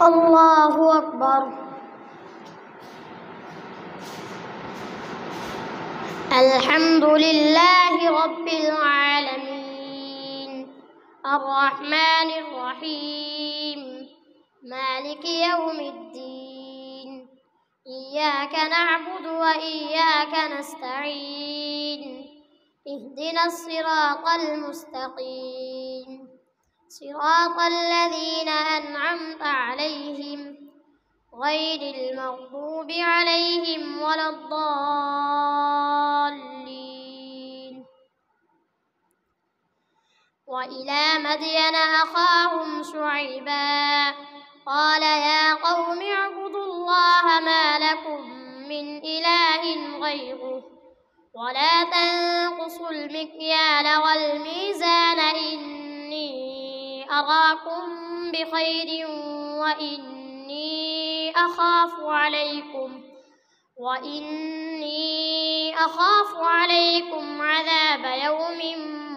الله أكبر. الحمد لله رب العالمين الرحمن الرحيم مالك يوم الدين إياك نعبد وإياك نستعين اهدنا الصراط المستقيم صراط الذين أنعمت عليهم غير المغضوب عليهم ولا الضالين. وإلى مدين أخاهم شعيبا قال يا قوم اعبدوا الله ما لكم من إله غيره ولا تنقصوا المكيال والميزان إني أراكم بخير وإني أخاف عليكم عذاب يوم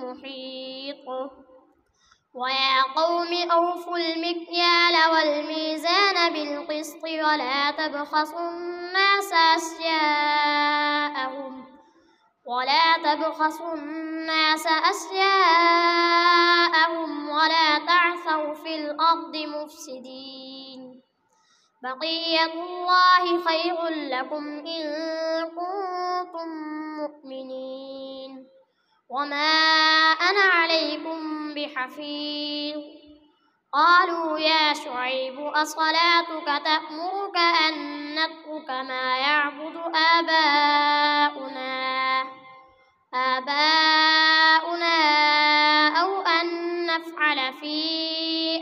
محيط. ويا قوم أوفوا المكيال والميزان بالقسط ولا تبخسوا الناس أشياءهم ولا تعثوا في الأرض مفسدين. بقية الله خير لكم إن كنتم مؤمنين وما أنا عليكم بحفيظ. قالوا يا شعيب أصلاتك تأمرك أن نترك ما يعبد آباؤنا أو أن نفعل في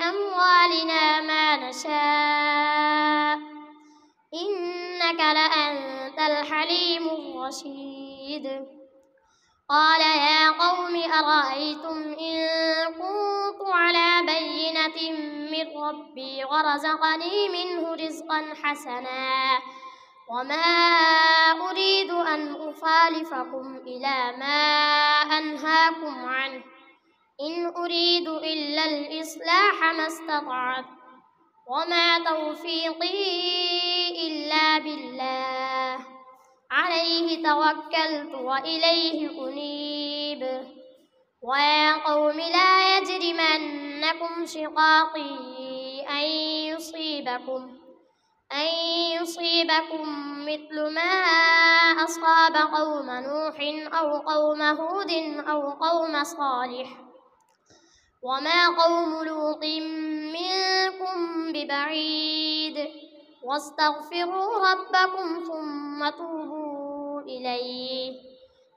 أموالنا ما نشاء إنك لأنت الحليم الرشيد. قال يا قوم أرأيتم إن كنت على بينة من ربي ورزقني منه رزقا حسنا وما أريد أن أخالفكم إلى ما أنهاكم عنه إن أريد إلا الإصلاح ما استطعت وما توفيقي إلا بالله عليه توكلت وإليه أنيب. ويا قوم لا يجرمنكم شقاقي أن يصيبكم مثل ما أصاب قوم نوح أو قوم هود أو قوم صالح وما قوم لوط منكم ببعيد. واستغفروا ربكم ثم توبوا إليه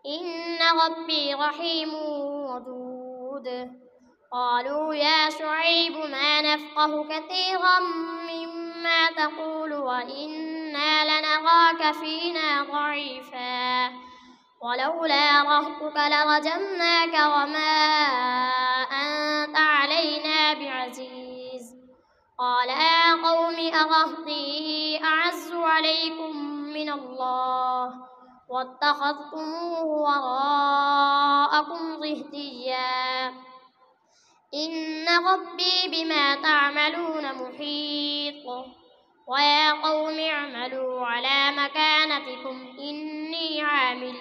إن ربي رحيم ودود. قالوا يا شعيب ما نفقه كثيرا مما تقول وإنا لنراك فينا ضعيفا ولولا رهطك لرجمناك وما أنت علينا بعزيز. قال يا قوم أرهطي أعز عليكم من الله واتخذتموه وراءكم ظهريا إن ربي بما تعملون محيط. ويا قوم اعملوا على مكانتكم إني عامل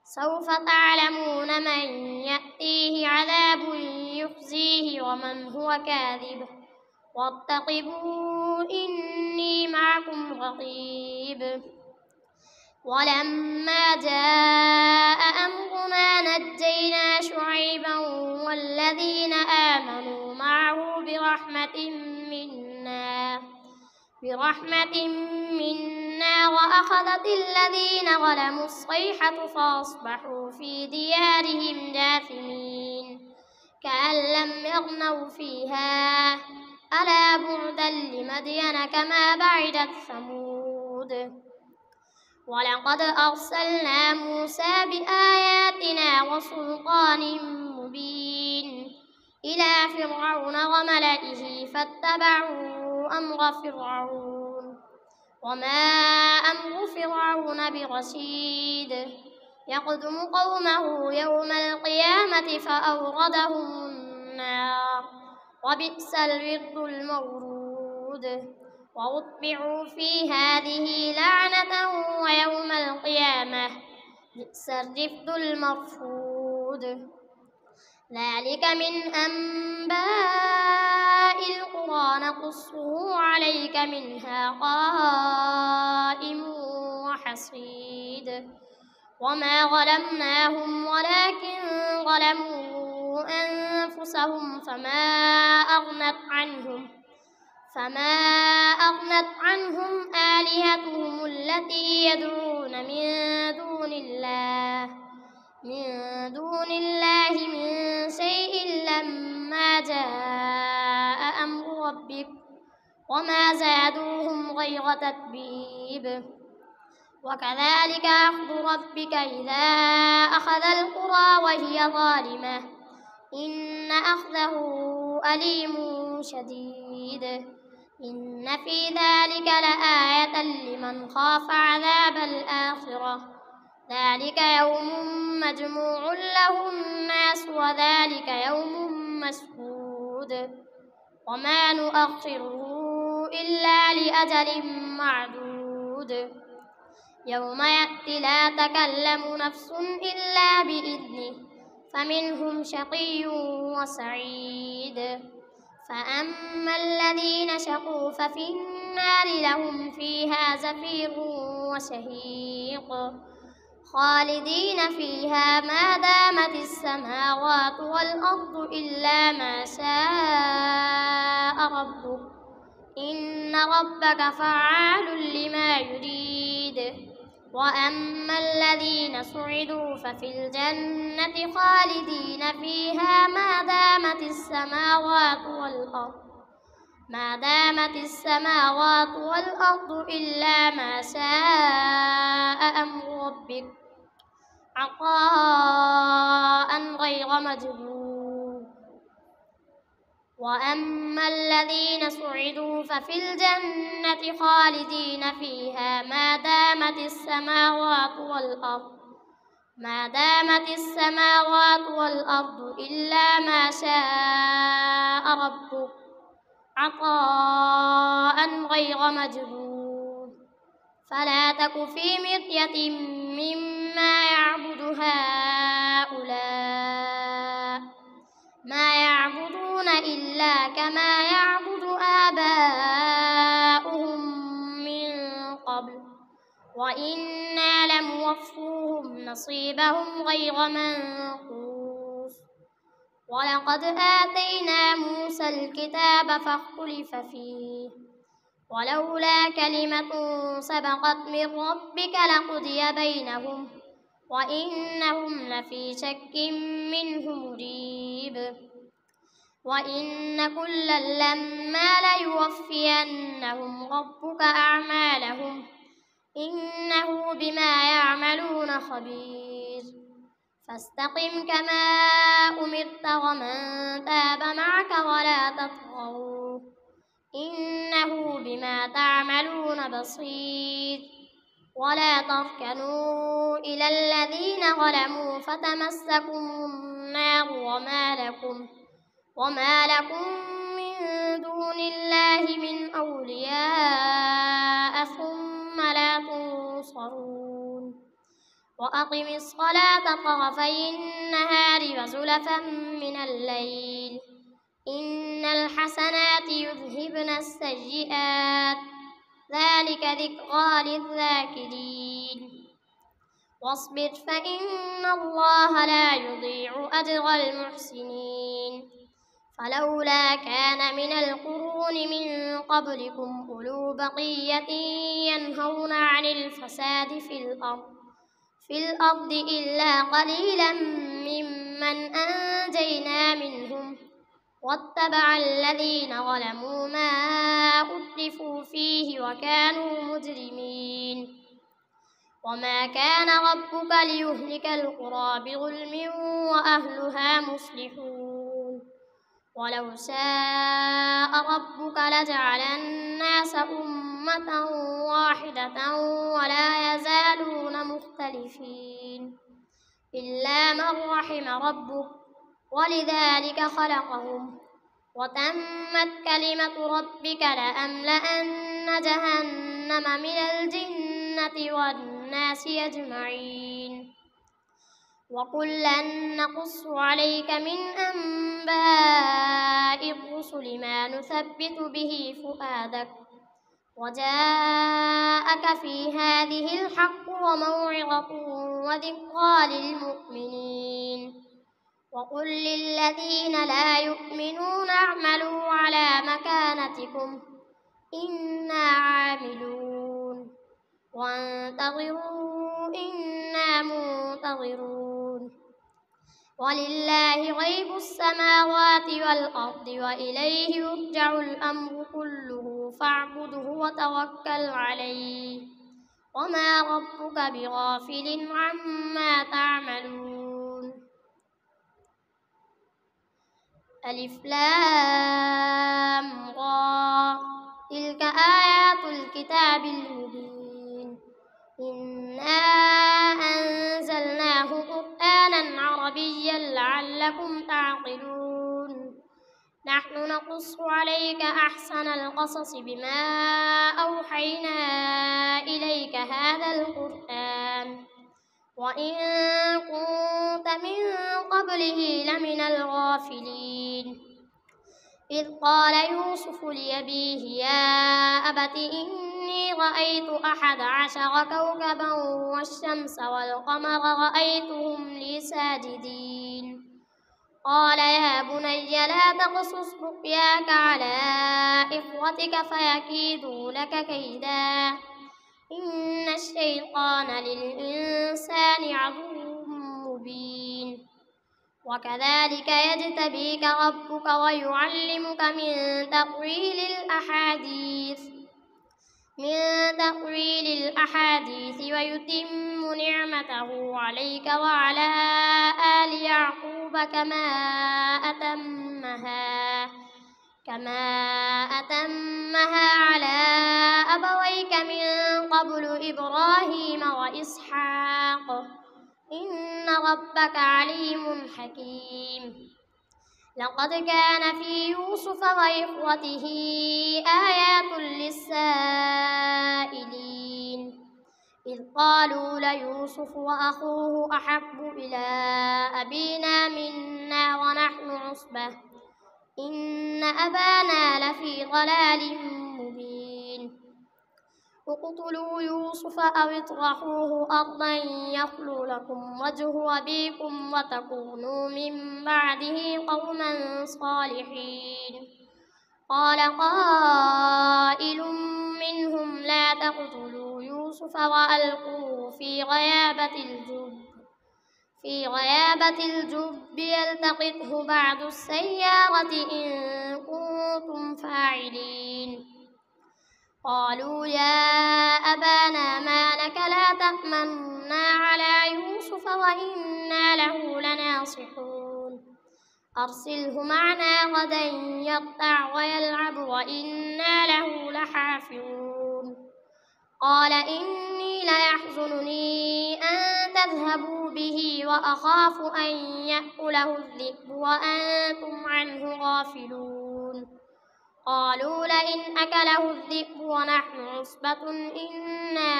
سوف تعلمون من يأتيه عذاب يخزيه ومن هو كاذب وارتقبوا إني معكم رقيب. ولما جاء أمرنا نجينا شعيبا والذين آمنوا معه برحمة منا وأخذت الذين ظلموا الصيحة فأصبحوا في ديارهم جاثمين كأن لم يغنوا فيها ألا بعدا لمدين كما بعدت ثمود. ولقد أرسلنا موسى بآياتنا وسلطان مبين إلى فرعون وملئه فاتبعوا أمر فرعون وما أمر فرعون برشيد. يقدم قومه يوم القيامة فأوردهم النار وبئس الورد المورود. وأتبعوا في هذه لعنة ويوم القيامة بئس الرفد المرفود ذلك من أنباء القرى نقصه عليك منها قائم وحصيد وما ظلمناهم ولكن ظلموا أنفسهم فما أغنت عنهم آلهتهم التي يدعون من دون الله من شيء لما جاء أمر ربك وما زادوهم غير تتبيب وكذلك أخذ ربك إذا أخذ القرى وهي ظالمة إن أخذه أليم شديد إن في ذلك لآية لمن خاف عذاب الآخرة ذلك يوم مجموع له الناس وذلك يوم مشهود وما نؤخره إلا لأجل معدود يوم يأتي لا تكلم نفس إلا بإذنه فمنهم شقي وسعيد فأما الذين شقوا ففي النار لهم فيها زفير وشهيق خالدين فيها ما دامت السماوات والأرض إلا ما شاء ربك إن ربك فعال لما يريد وأما الذين سعدوا ففي الجنة خالدين فيها ما دامت السماوات والأرض إلا ما شاء أمر ربك عطاء غير مجذوذ وأما الذين سعدوا ففي الجنة خالدين فيها ما دامت السماوات والأرض إلا ما شاء ربك عطاء غير مجذوذ فلا تك في مرية مما يعبد هؤلاء ما يعبدون إلا كما يعبد آباؤهم من قبل وإنا لموفوهم نصيبهم غير منقوص ولقد آتينا موسى الكتاب فاختلف فيه ولولا كلمة سبقت من ربك لقضي بينهم وإنهم لفي شك منه مريب وإن كلا لما ليوفينهم ربك أعمالهم إنه بما يعملون خبير فاستقم كما أمرت ومن تاب معك ولا تطغوا إنه بما تعملون بصير ولا تركنوا إلى الذين ظلموا فتمسكم النار وما لكم من دون الله من أولياء ثم لا تنصرون وأقم الصلاة طرفي النهار وزلفا من الليل إن الحسنات يذهبن السيئات ذلك ذكرى للذاكرين واصبر فإن الله لا يضيع أجر المحسنين فلولا كان من القرون من قبلكم أولو بقية ينهون عن الفساد في الأرض إلا قليلا ممن أنجينا منهم واتبع الذين ظلموا ما أترفوا فيه وكانوا مجرمين وما كان ربك ليهلك القرى بظلم وأهلها مصلحون ولو شاء ربك لجعل الناس أمة واحدة ولا يزالون مختلفين إلا من رحم ربك ولذلك خلقهم وتمت كلمة ربك لأملأن جهنم من الجنة والناس أجمعين. وكلا نقص عليك من أنباء الرسل ما نثبت به فؤادك، وجاءك في هذه الحق وموعظة وذكرى للمؤمنين. وقل للذين لا يؤمنون اعملوا على مكانتكم إنا عاملون وانتظروا إنا منتظرون. ولله غيب السماوات والأرض وإليه يرجع الأمر كله فاعبده وتوكل عليه وما ربك بغافل عما تعملون. ألف لام را تلك آيات الكتاب المبين. إنا أنزلناه قرآنا عربيا لعلكم تعقلون. نحن نقص عليك أحسن القصص بما أوحينا إليك هذا القرآن وإن كنت من قبله لمن الغافلين. إذ قال يوسف لأبيه يا أبت إني رأيت 11 كوكبا والشمس والقمر رأيتهم لي ساجدين. قال يا بني لا تقصص رؤياك على إخوتك فيكيدوا لك كيدا إن الشيطان للإنسان عدو مبين. وكذلك يجتبيك ربك ويعلمك من تأويل الأحاديث ويتم نعمته عليك وعلى آل يعقوب كما أتمها على أبويك من قبل إبراهيم وإسحاق إن ربك عليم حكيم. لقد كان في يوسف وإخوته آيات للسائلين إذ قالوا ليوسف وأخوه أحب إلى أبينا منا ونحن عصبة إن أبانا لفي ضلال مبين. اقتلوا يوسف أو اطرحوه أرضا يخل لكم وجه أبيكم وتكونوا من بعده قوما صالحين. قال قائل منهم لا تقتلوا يوسف وألقوه في غيابة الجب يلتقطه بعض السيارة إن كنتم فاعلين. قالوا يا أبانا ما لك لا تأمنا على يوسف وإنا له لناصحون أرسله معنا غدا يرتع ويلعب وإنا له لحافظون. قال إني ليحزنني أن تذهبوا به وأخاف أن يأكله الذئب وأنتم عنه غافلون. قالوا لئن أكله الذئب ونحن عصبة إنا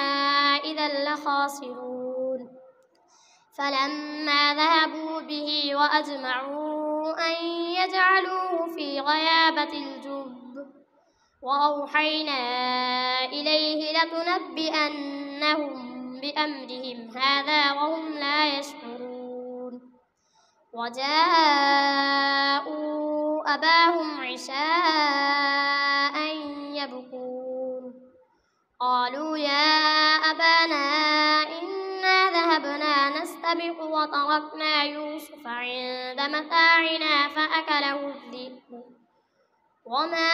إذا لخاسرون. فلما ذهبوا به وأجمعوا أن يجعلوه في غيابة الجب وأوحينا إليه لتنبئنهم بأمرهم هذا وهم لا يشعرون. وجاءوا أباهم عشاء يبكون. قالوا يا أبانا إنا ذهبنا نستبق وتركنا يوسف عند متاعنا فأكله الذئب وما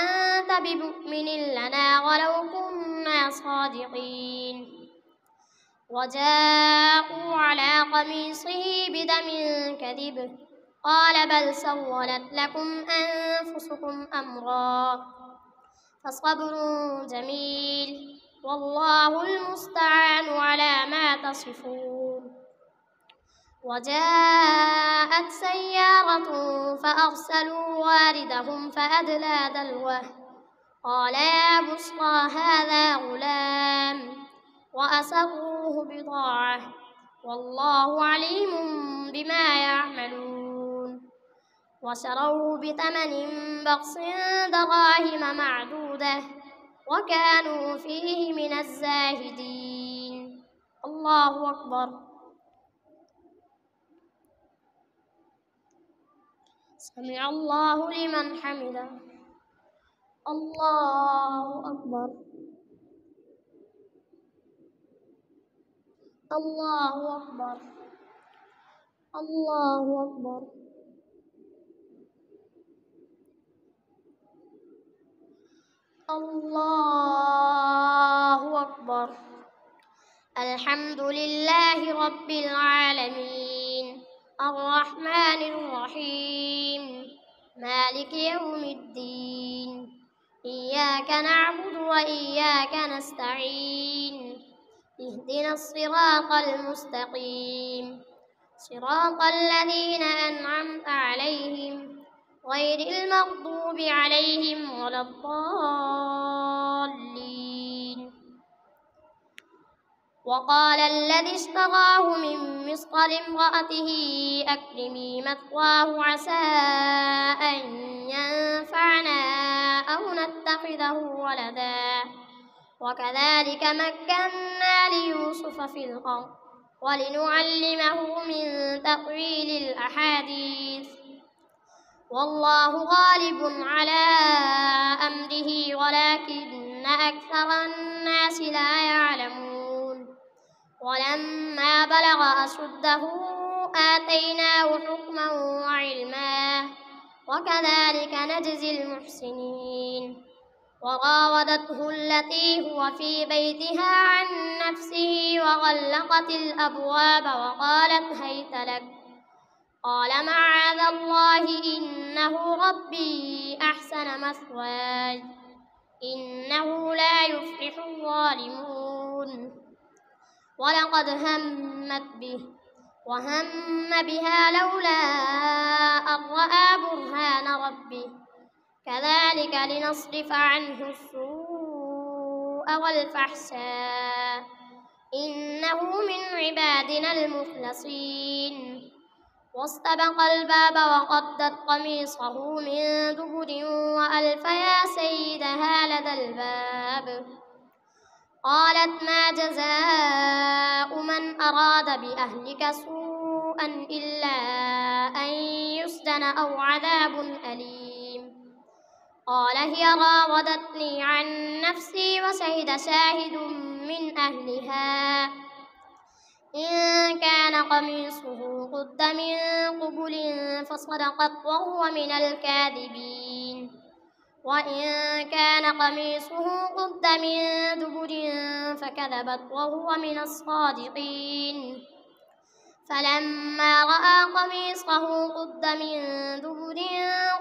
أنت بمؤمن لنا ولو كنا صادقين. وجاءوا على قميصه بدم كذب قال بل سولت لكم أنفسكم أمرا فصبر جميل والله المستعان على ما تصفون. وجاءت سيارة فأرسلوا واردهم فأدلى دلوه قال يا بشرى هذا غلام وأسروه بضاعة والله عليم بما يعملون وشروه بثمن بخس دراهم معدودة وكانوا فيه من الزاهدين. الله أكبر. سمع الله لمن حمده. الله أكبر. الله أكبر. الله أكبر. الله أكبر. الحمد لله رب العالمين الرحمن الرحيم مالك يوم الدين إياك نعبد وإياك نستعين اهدنا الصراط المستقيم صراط الذين أنعمت عليهم غير المغضوب عليهم ولا الضالين. وقال الذي اشتراه من مصر لامرأته أكرمي مثواه عسى أن ينفعنا أو نتخذه ولدا وكذلك مكنا ليوسف في الأرض ولنعلمه من تأويل الأحاديث والله غالب على أمره ولكن أكثر الناس لا يعلمون. ولما بلغ أشده آتيناه حكما وعلما وكذلك نجزي المحسنين. وراودته التي هو في بيتها عن نفسه وغلقت الأبواب وقالت هيت لك قال معاذ الله إنه ربي أحسن مثواي إنه لا يفلح الظالمون. ولقد همت به وهم بها لولا أن رأى برهان ربه كذلك لنصرف عنه السوء والفحشاء إنه من عبادنا المخلصين. واستبق الباب وقدت قميصه من دبر وألف يا سيدها لدى الباب قالت ما جزاء من أراد بأهلك سوءا إلا أن يسجن أو عذاب أليم. قال هي راودتني عن نفسي وشهد شاهد من أهلها إن كان قميصه قد من قبل فصدقت وهو من الكاذبين وإن كان قميصه قد من دبر فكذبت وهو من الصادقين. فلما رأى قميصه قد من دبر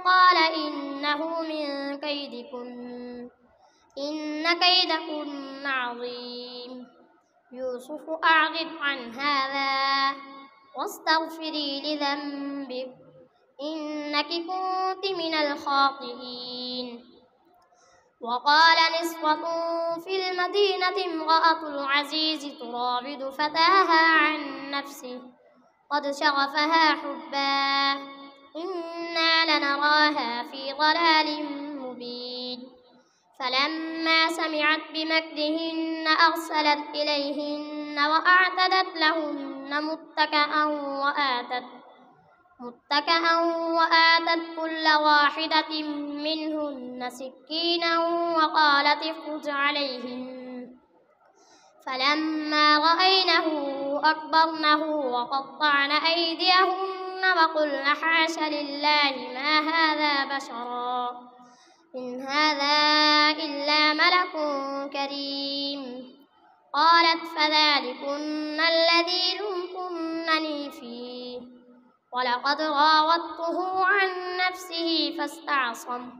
قال إنه من كيدكن إن كيدكن عظيم. يوسف أعرض عن هذا واستغفري لذنبك إنك كنت من الخاطئين. وقال نسوة في المدينة امرأة العزيز تراود فتاها عن نفسه قد شغفها حبا إنا لنراها في ضلال مبين. فلما سمعت بمكرهن أرسلت إليهن وأعتدت لهن متكئا وآتت كل واحدة منهن سكينا وقالت اخرج عليهن. فلما رأينه أكبرنه وقطعن أيديهن وقلن حاش لله ما هذا بشرا إن هذا إلا ملك كريم. قالت فذلكن الذي لمتنني فيه ولقد راودته عن نفسه فاستعصم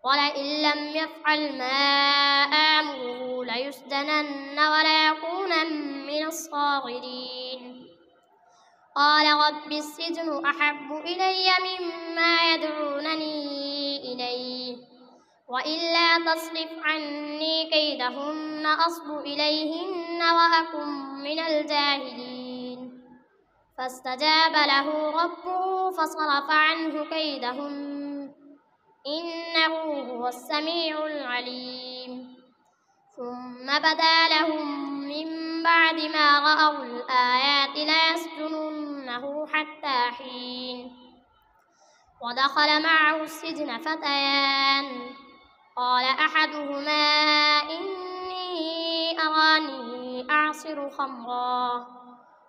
ولئن لم يفعل ما آمره ليسجنن وليكونن من الصاغرين. قال رب السجن أحب إلي مما يدعونني إليه وإلا تصرف عني كيدهن أصب إليهن وأكن من الجاهلين فاستجاب له ربه فصرف عنه كيدهن إنه هو السميع العليم ثم بدا لهم من بعد ما رأوا الآيات ليسجننه حتى حين ودخل معه السجن فتيان قال أحدهما إني أراني أعصر خمرا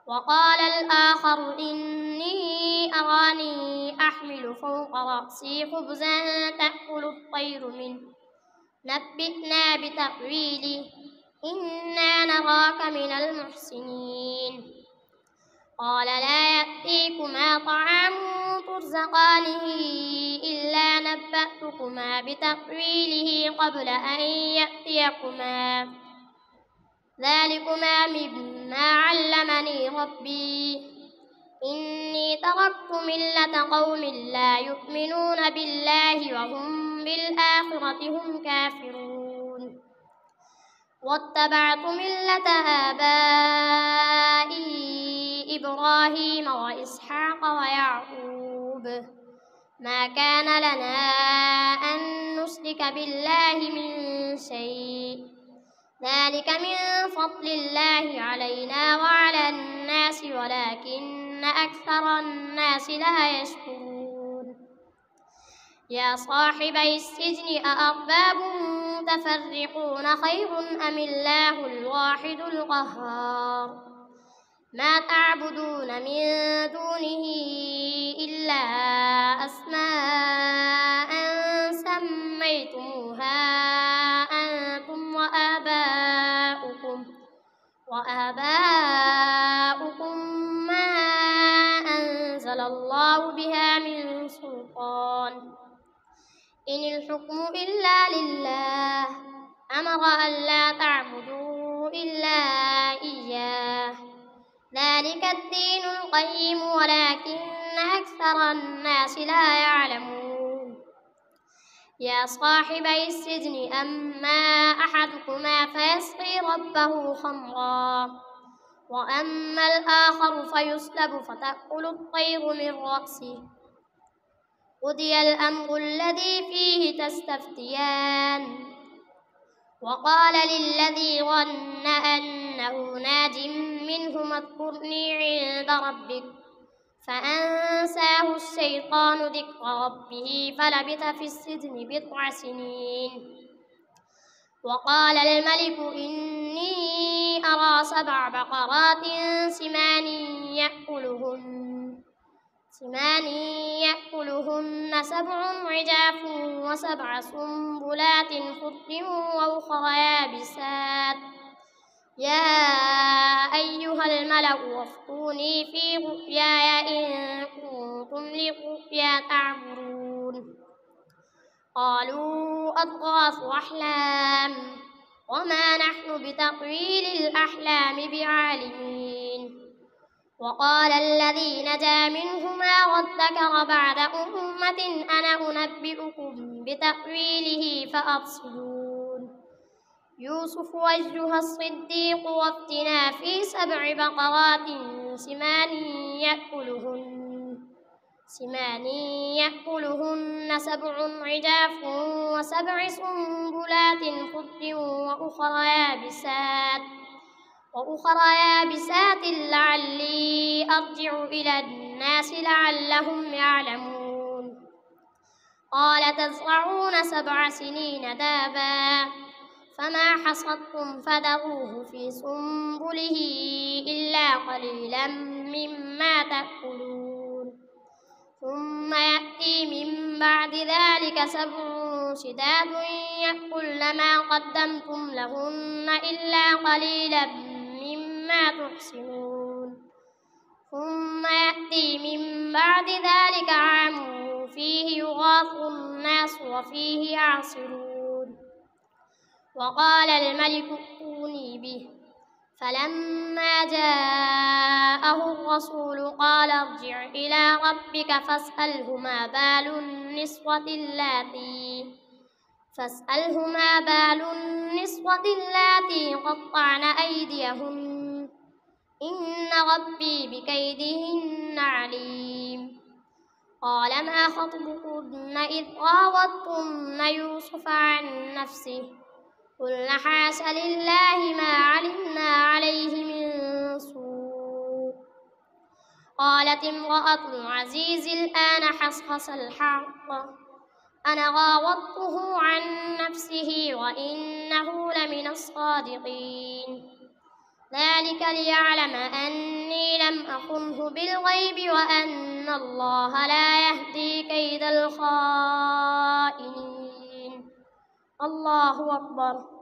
وقال الآخر إني أراني أحمل فوق رأسي خبزا تأكل الطير منه نبئنا بتأويله إنا نراك من المحسنين قال لا يأتيكما طعام ترزقانه إلا نبأتكما بتأويله قبل أن يأتيكما ذلكما مما علمني ربي إني تركت ملة قوم لا يؤمنون بالله وهم بالآخرة هم كافرون واتبعت ملة آبائي إبراهيم وإسحاق ويعقوب ما كان لنا أن نشرك بالله من شيء ذلك من فضل الله علينا وعلى الناس ولكن أكثر الناس لا يشكرون يا صاحبي السجن أأرباب متفرقون خير أم الله الواحد القهار ما تعبدون من دونه إلا أسماء سميتموها أنتم وآباؤكم ما أنزل الله بها من سلطان إن الحكم إلا لله أمر ألا تعبدوا إلا إياه ذلك الدين القيم ولكن أكثر الناس لا يعلمون يا صاحبي السجن أما أحدكما فيسقي ربه خمرا وأما الآخر فيسلب فتأكل الطير من رأسه قضي الأمر الذي فيه تستفتيان وقال للذي ظن أنه ناج منهما اذكرني عند ربك فأنساه الشيطان ذكر ربه فلبث في السجن 9 سنين وقال الملك إني أرى 7 بقرات سمان يأكلهن 7 عجاف و7 سنبلات خضر وأخرى يابسات يا أيها الملأ وافتوني في رؤياي إن كنتم للرؤيا تعبرون قالوا أضغاث أحلام وما نحن بتأويل الأحلام بعالمين وقال الذي نجا منهما وادكر بعد أمة أنا أنبئكم بتأويله فأرسلون يوسف أيها الصديق وافتنا في 7 بقرات سمان يأكلهن 7 عجاف و7 سنبلات خضر وأخرى يابسات لعلي أرجع إلى الناس لعلهم يعلمون قال تزرعون 7 سنين دابا فما حصدتم فذروه في سنبله إلا قليلا مما تأكلون ثم يأتي من بعد ذلك 7 شداد يأكلن ما قدمتم لهن إلا قليلا مما تحسنون ثم يأتي من بعد ذلك عام فيه يغاث الناس وفيه يعصرون وقال الملك ائتوني به فلما جاءه الرسول قال ارجع إلى ربك فاسأله ما بال النسوة اللاتي قطعن أيديهن إن ربي بكيدهن عليم. قال ما خطبكن إذ راوضتن يوسف عن نفسه قلن حاش لله ما علمنا عليه من سوء. قالت امرأة العزيز الآن حصحص الحق أنا راودته عن نفسه وإنه لمن الصادقين. ذلك ليعلم أني لم أخنه بالغيب وأن الله لا يهدي كيد الخائنين. الله أكبر.